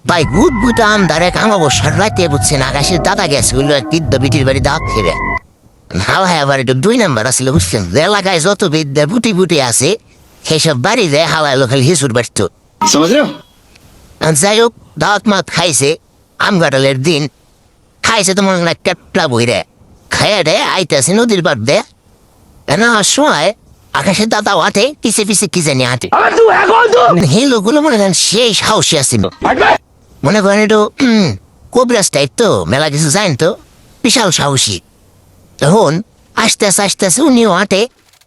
ভাই গুদ বুট আমদারে কামাবো সারাইতে বুঝছেন আকাশের দাদা গেছে বললো তীর্থ বিটির বাড়ি দাঁত ফিরে হাওয়া হ্যাঁ বাড়ি 2 নম্বর আসলে বুঝছেন এলাকায় যত বিদ্যা বুটি বুটি আছে সেসব বাড়ি যায় হাওয়া লোকাল হিসুর বাড়তো যাই হোক দাঁত মাত খাইছে আম কাঁঠালের দিন খাইছে তো মনে হয় কেটলা বইরে খাইয়া দে আইতেছে নদীর পার দে না সময় আকাশের দাদা হাঁটে পিছে পিছে কি জানি হাঁটে এই লোকগুলো মনে করেন সেই সাহসী আসছিল মনে করেন একটু কবিরাজ টাইপ তো মেলা কিছু জানেন তো বিশাল সাহসী তখন আস্তে আস্তে উনিও হাঁটে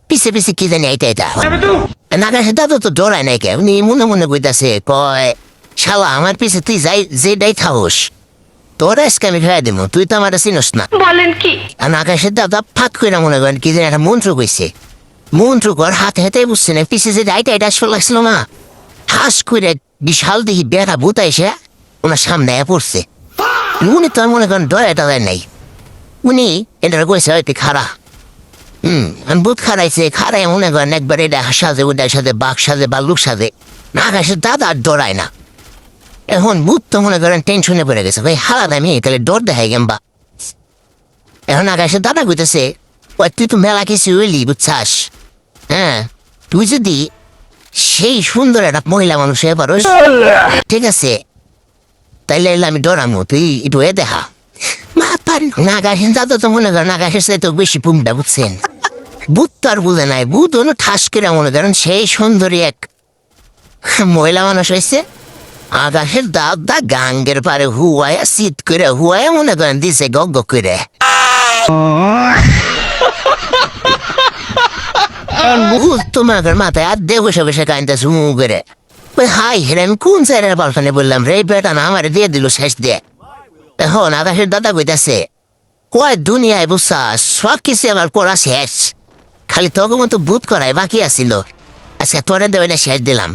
পিছে পিছে কি জানি আইটা এটা আকাশের দাদা তো ডরায় নাই কে উনি মনে মনে কইতাছে কয় শালা আমার পিছে তুই যাই যে ডাই থাকস তোর আজকে আমি খাই দেবো তুই তো আমার চিনস না বলেন কি আর আকাশের দাদা ফাঁক করে মনে করেন কি যেন একটা মন্ত্র কইছে মন্ত্র কর হাতে হাতে বুঝছে না পিছে যে ডাইটা এটা আসলে লাগছিল না হাস করে বিশাল দেখি বেড়া ভূত এসে ওনার সামনে পড়ছে উনি তো মনে করেন ডয়া টয়া নাই উনি এটা কইছে হয়তো খারা ভূত খারাইছে খারাই মনে করেন একবার এটা সাজে ওটার সাথে বাঘ সাজে বা লুক সাজে আকাশের দাদা আর ডরায় না এখন ভূত তো মনে করেন টেনশনে পড়ে গেছে ভাই হারা দামি তাহলে ডর দেখাই গেম্বা এখন আকাশের দাদা কইতেছে ওই তুই তো মেলা কিছু হইলি বুঝছাস হ্যাঁ তুই যদি সেই সুন্দর একটা মহিলা মানুষ হয়ে পারোস ঠিক আছে তাইলে আমি ডরামো তুই একটু এ দেখা আকাশের দাদা তো মনে করেন আকাশের সাথে তো বেশি পুমটা বুঝছেন ভূত তো আর বুঝে নাই ভূত হলো ঠাস করে মনে করেন সেই সুন্দরী এক মহিলা মানুষ হয়েছে আকাশের দাদা গাঙ্গের পারে হুয়ায়া শীত করে হুয়ায়া মনে করেন দিছে গগ করে তোমার মাথায় আর দেহ বসে বসে কানতেছে মু করে হাই হেরে আমি কোন সাইডের বালখানে বললাম রে বেটা না আমার দিয়ে দিল শেষ দিয়ে এখন আকাশের দাদা কইতাছে কয় দুনিয়ায় বুঝছা সব কিছু আমার করা শেষ খালি তোকে মতো বুধ করাই বাকি আছিল আচ্ছা তোরে দেবে না শেষ দিলাম